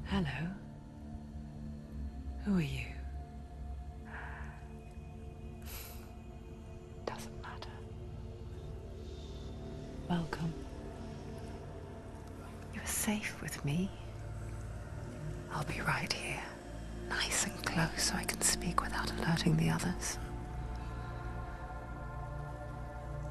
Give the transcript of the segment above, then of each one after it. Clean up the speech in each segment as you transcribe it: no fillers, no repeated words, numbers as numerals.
Hello. Who are you? Doesn't matter. Welcome. You're safe with me. I'll be right here, nice and close so I can speak without alerting the others.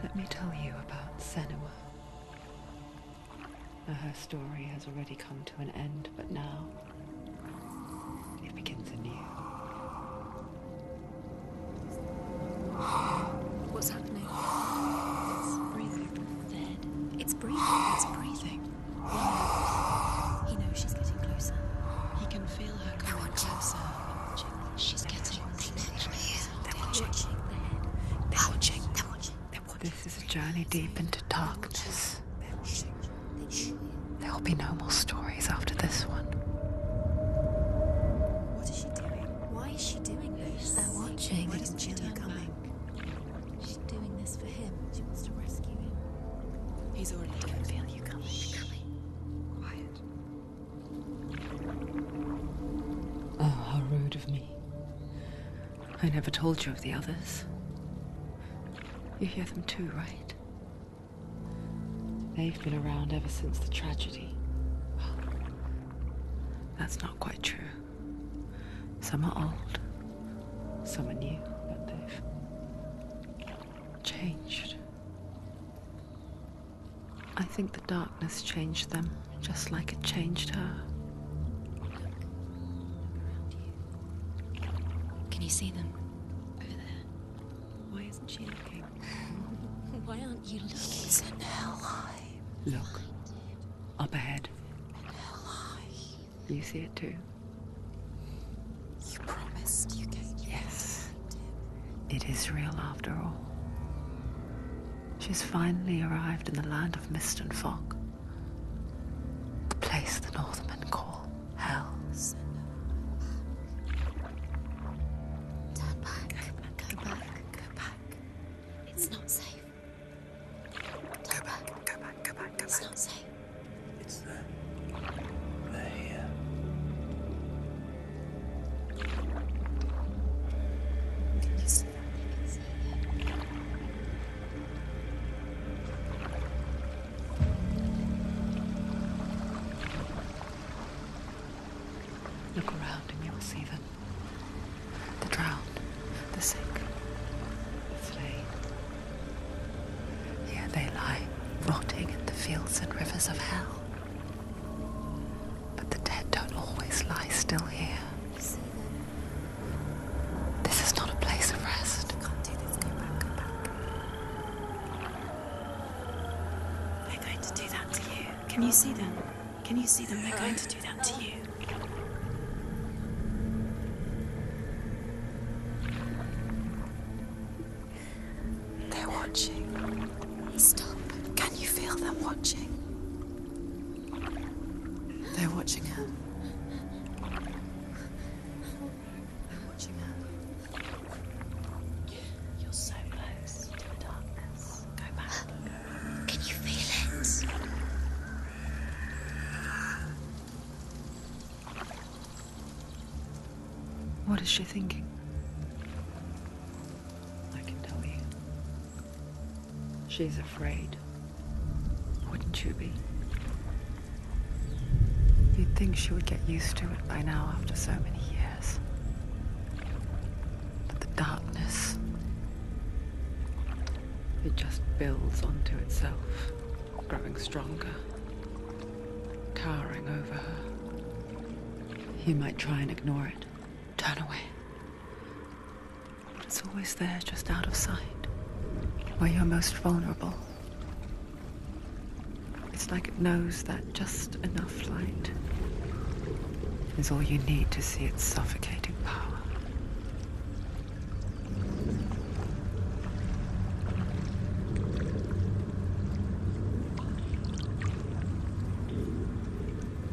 Let me tell you about Senua. Her story has already come to an end, but now it begins anew. What's happening? It's breathing. Dead. It's breathing. It's breathing. Yeah. He knows she's getting closer. He can feel her coming closer. She's getting closer. They're watching. They're watching. They're watching. This is a journey deep into darkness. They're watching. There will be no more stories after this one. What is she doing? Why is she doing this? They're watching. Why doesn't she turn back? She's doing this for him. She wants to rescue him. He's already dead. I feel you coming. Quiet. Oh, how rude of me. I never told you of the others. You hear them too, right? They've been around ever since the tragedy. Well, that's not quite true. Some are old, some are new, but they've changed. I think the darkness changed them, just like it changed her. Can you see them? Over there. Why isn't she looking? Why aren't you looking? He's in hell high. Look, up ahead. Hell high. You see it too? You promised you gave me. Yes. It is real after all. She's finally arrived in the land of mist and fog. The place the Northmen call hell. Turn back. Go back. Go back. It's not safe. Go back. Go back. Go back. Go It's back. not safe. It's them. They're here. Can you see? Look around and you'll see them. The drowned, the sick, the slain. Here they lie, rotting in the fields and rivers of hell. But the dead don't always lie still here. See them? This is not a place of rest. I can't do this. Go back. Go back. They're going to do that to you. Can you see them? Can you see them? They're going to do that to you. They're watching. Stop. Can you feel them watching? They're watching her. They're watching her. You're so close to the darkness. Go back. Can you feel it? What is she thinking? I can tell you. She's afraid. Wouldn't you be? You'd think she would get used to it by now after so many years. But the darkness, it just builds onto itself, growing stronger, towering over her. You might try and ignore it, turn away. But it's always there, just out of sight, where you're most vulnerable. It's like it knows that just enough light is all you need to see its suffocating power.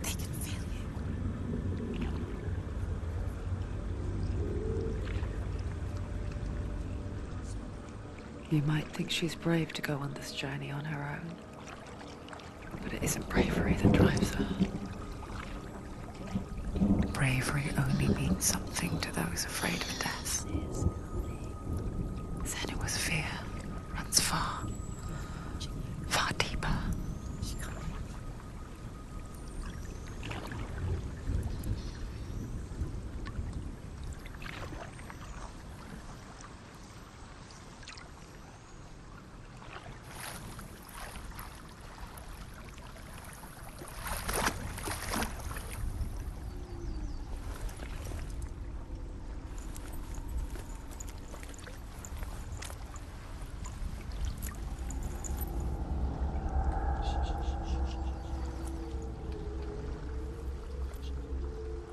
They can feel you. You might think she's brave to go on this journey on her own, but it isn't bravery that drives her. bravery only means something to those afraid of death. Senua's fear runs far, far deeper.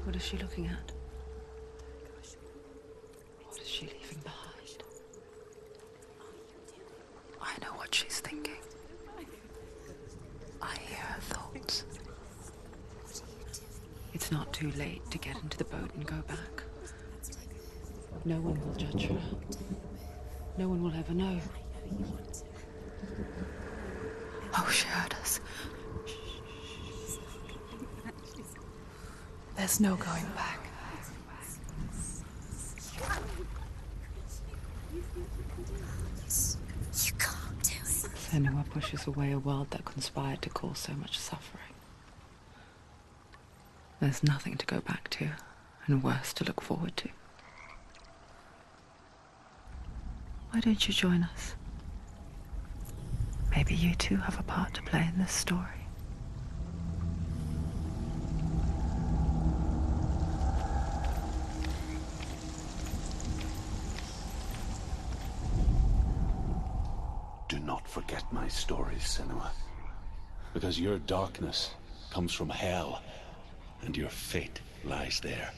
What is she looking at? What is she leaving behind? I know what she's thinking. I hear her thoughts. It's not too late to get into the boat and go back. No one will judge her. No one will ever know. Oh, she heard us. There's no going back. You can't do it. Senua pushes away a world that conspired to cause so much suffering. There's nothing to go back to, and worse to look forward to. Why don't you join us? Maybe you too have a part to play in this story. Do not forget my stories, Senua. Because your darkness comes from hell, and your fate lies there.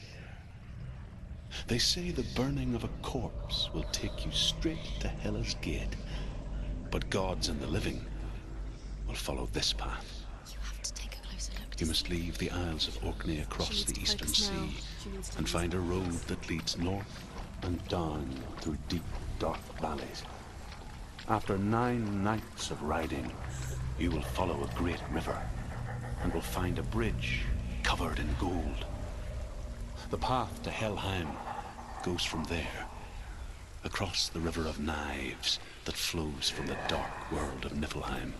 They say the burning of a corpse will take you straight to Hela's gate, but gods and the living will follow this path. You have to take a closer look. You must leave the Isles of Orkney across the eastern sea and find a road that leads north and down through deep, dark valleys. After 9 nights of riding, you will follow a great river and will find a bridge covered in gold. The path to Helheim goes from there, across the river of knives that flows from the dark world of Niflheim.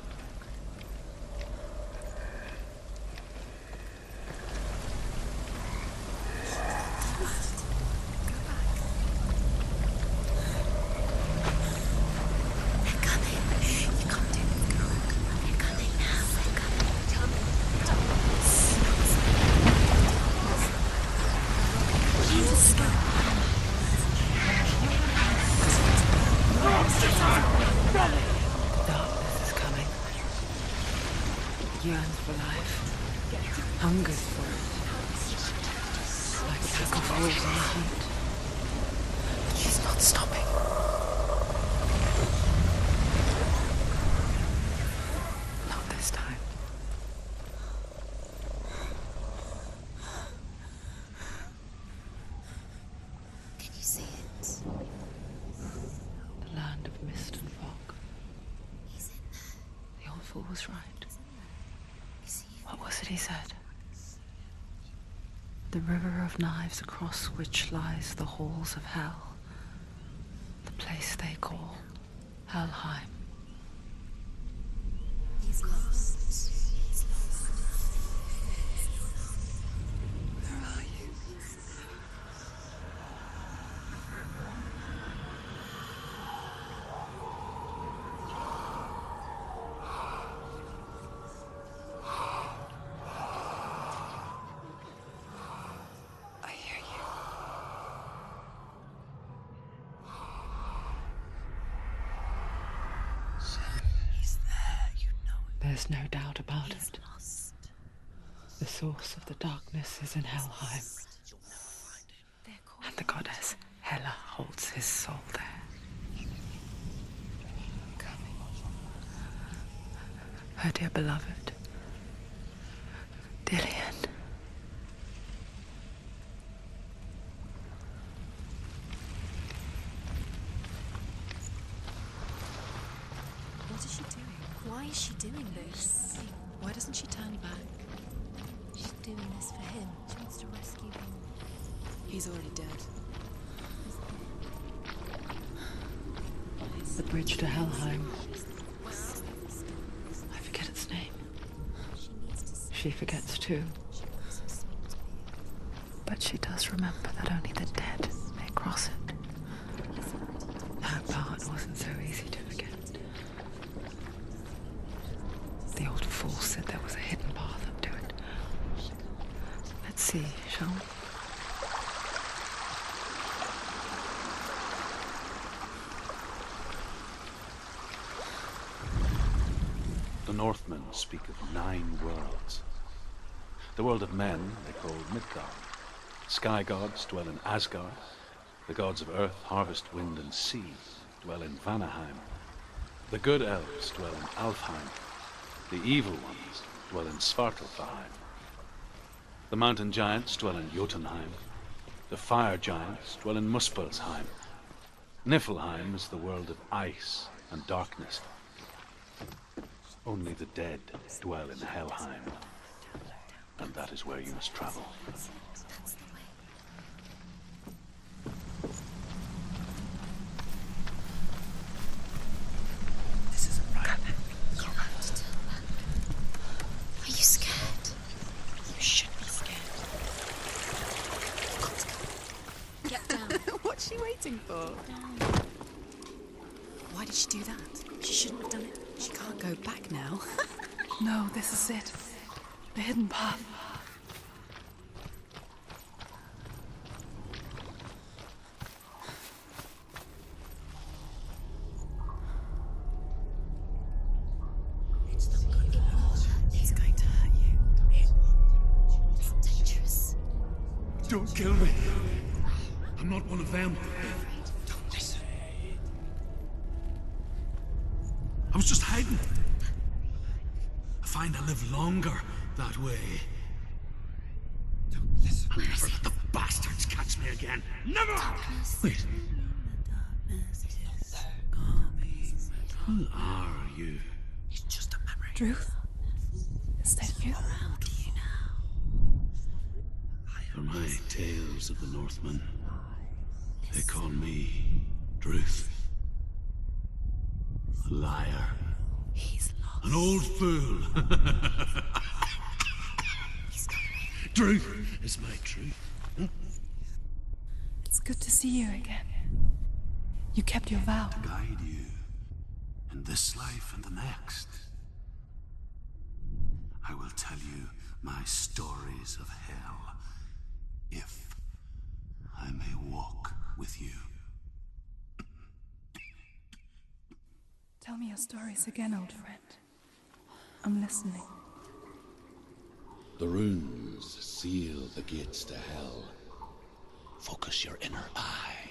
Darkness is coming. Yearns for life. Hungers for it. Like a pack of wolves on the hunt. He's not stopping. Not this time. Can you see it? The land of mist and fog. He's in there. The old fool was right. Is he? What was it he said? The river of knives across which lies the halls of hell. The place they call Helheim. He's lost. He's lost. Where are you? I hear you. He's there, you know it. There's no doubt about He's it. lost. The source of the darkness is in Helheim, They're calling and the goddess Hela holds his soul there. Her dear beloved, Dillian. What is she doing? Why is she doing this? Why doesn't she turn back? She's doing this for him. She wants to rescue him. He's already dead. The bridge to Helheim. I forget its name. She forgets too. But she does remember that only the dead may cross it. That part wasn't so easy to forget. The old fool said there was a hidden path up to it. Let's see, shall we? The Northmen speak of 9 worlds. The world of men they call Midgard. Sky gods dwell in Asgard. The gods of earth, harvest, wind, and sea dwell in Vanaheim. The good elves dwell in Alfheim. The evil ones dwell in Svartalfheim. The mountain giants dwell in Jotunheim. The fire giants dwell in Muspelheim. Niflheim is the world of ice and darkness. Only the dead dwell in Helheim. And that is where you must travel. This isn't right. Are you scared? You should be scared. Get down. What's she waiting for? Why did she do that? She shouldn't have done it. She can't go back now. No, this is it. The hidden path. He's going to hurt you. It's dangerous. Don't kill me. I'm not one of them. Don't listen. I was just hiding. I find I live longer that way. Don't listen. I'll never let the bastards catch me again. Never! Wait. Who are you? It's just a memory. Truth? Is that you? Around you now. For my tales of the Northmen, they call me Druth. A liar. He's lost. An old fool. Druth is my truth. It's good to see you again. You kept your vow. Guide you in this life and the next. I will tell you my stories of hell, if I may walk with you. Tell me your stories again, old friend. I'm listening. The runes seal the gates to hell. Focus your inner eye,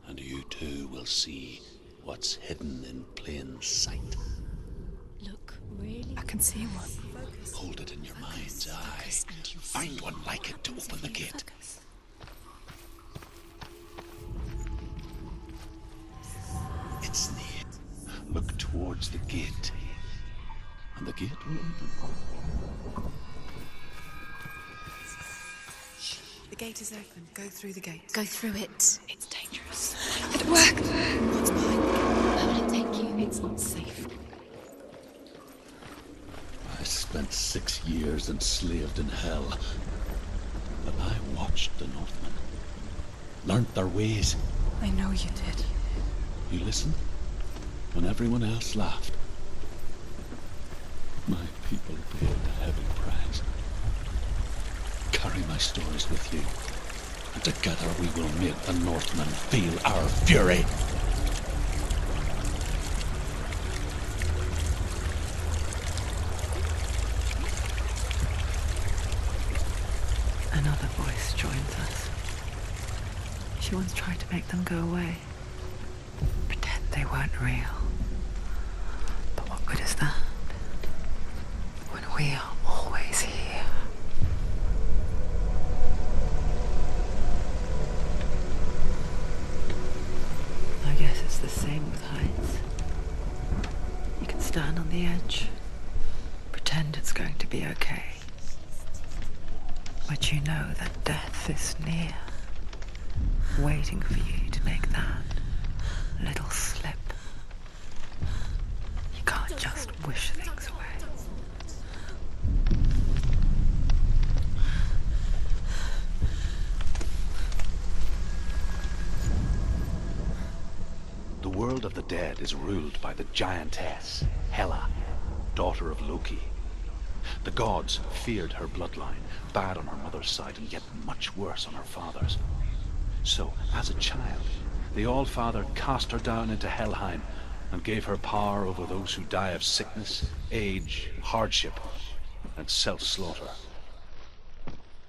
and you too will see what's hidden in plain sight. Look, really? I can see one. Hold it in your mind's eye. And you'll Find see. one like it to open the gate. Focus. It's near. Look towards the gate, and the gate will open. The gate is open. Go through the gate. Go through it. It's dangerous. It worked! What's behind you? Where will it take you? It's not safe. I spent 6 years enslaved in hell, but I watched the Northmen, learnt their ways. I know you did. You listened when everyone else laughed. My people paid a heavy price. Carry my stories with you, and together we will make the Northmen feel our fury. Another voice joins us. She once tried to make them go away. Pretend they weren't real. But what good is that? When we are always here. I guess it's the same with heights. You can stand on the edge, pretend it's going to be okay. But you know that death is near, waiting for you to make that little slip. You can't just wish things away. The world of the dead is ruled by the giantess, Hela, daughter of Loki. The gods feared her bloodline, bad on her mother's side and yet much worse on her father's. So, as a child, the All-Father cast her down into Helheim and gave her power over those who die of sickness, age, hardship, and self-slaughter.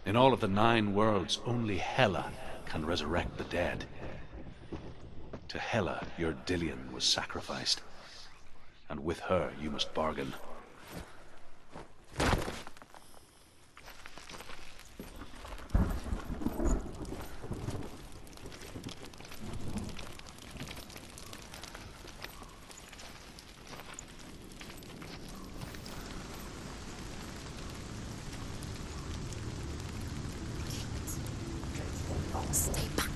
In all of the 9 worlds, only Hela can resurrect the dead. To Hela, your Dillion was sacrificed, and with her you must bargain. Stay back.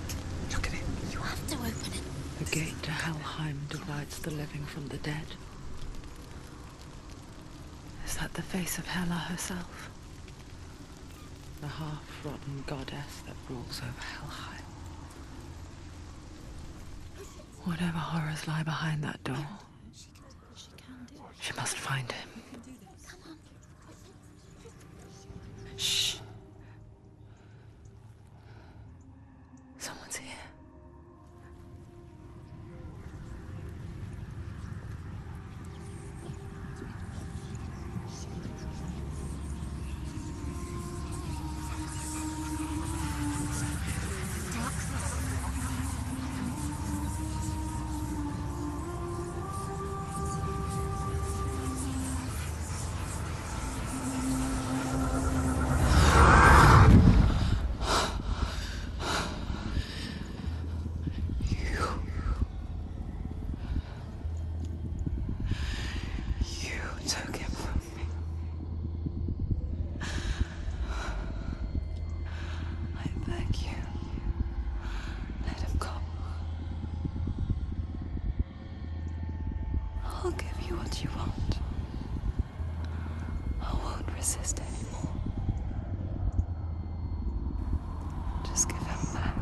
Look at it. You have to open it. The gate to Helheim divides the living from the dead. Is that the face of Hela herself? The half-rotten goddess that rules over Helheim. Whatever horrors lie behind that door, she must find him. Shh. Someone's here. Took him from me. I beg you, let him go. I'll give you what you want. I won't resist anymore. Just give him back.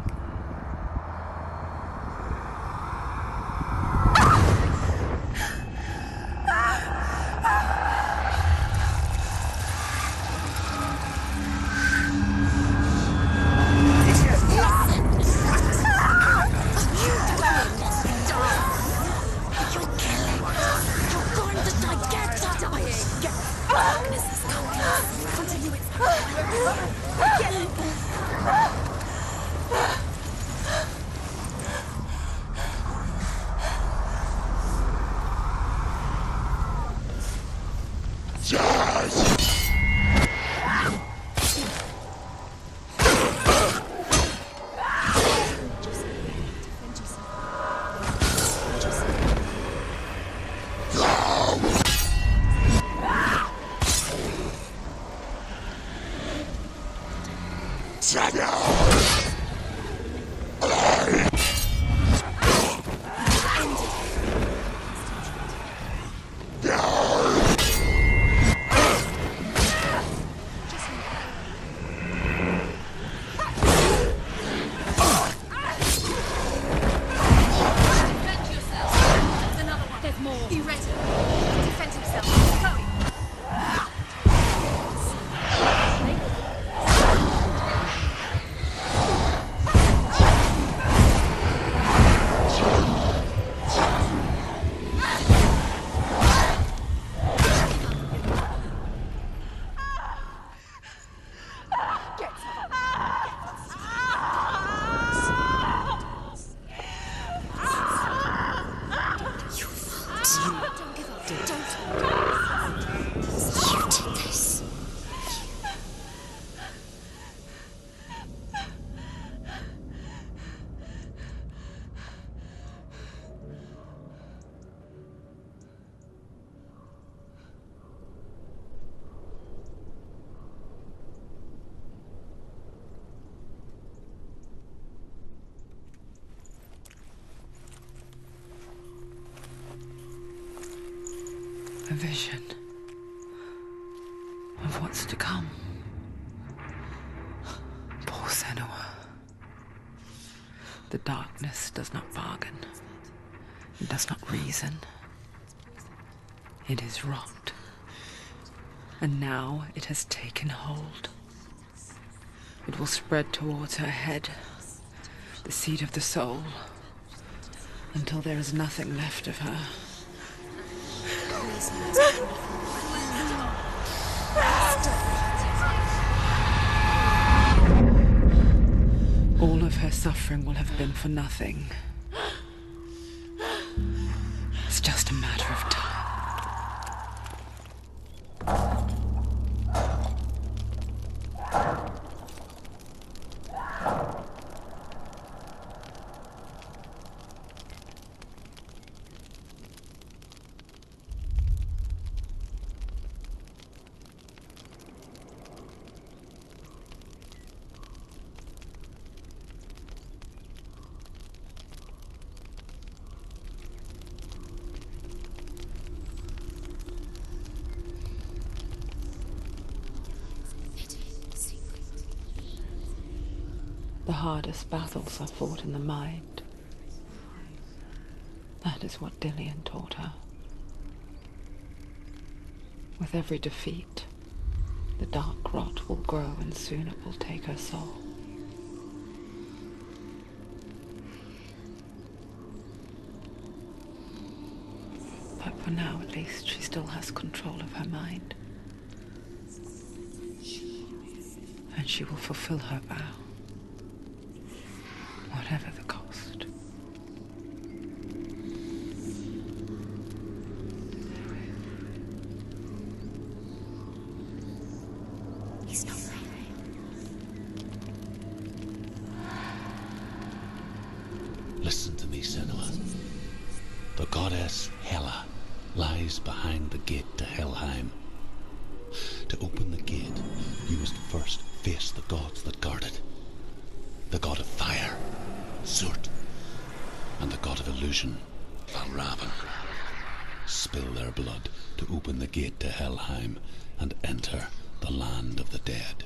vision of what's to come. Poor Senua. The darkness does not bargain. It does not reason. It is rot. And now it has taken hold. It will spread towards her head, the seat of the soul, until there is nothing left of her. All of her suffering will have been for nothing. It's just a matter of time. The hardest battles are fought in the mind. That is what Dillian taught her. With every defeat, the dark rot will grow and soon it will take her soul. But for now, at least, she still has control of her mind. And she will fulfill her vow, whatever the cost. He's not moving. Listen to me, Senua. The goddess Hela lies behind the gate to Helheim. To open the gate, you must first face the gods that guard it. The god of fire, Surt, and the god of illusion, Valravan. Spill their blood to open the gate to Helheim and enter the land of the dead.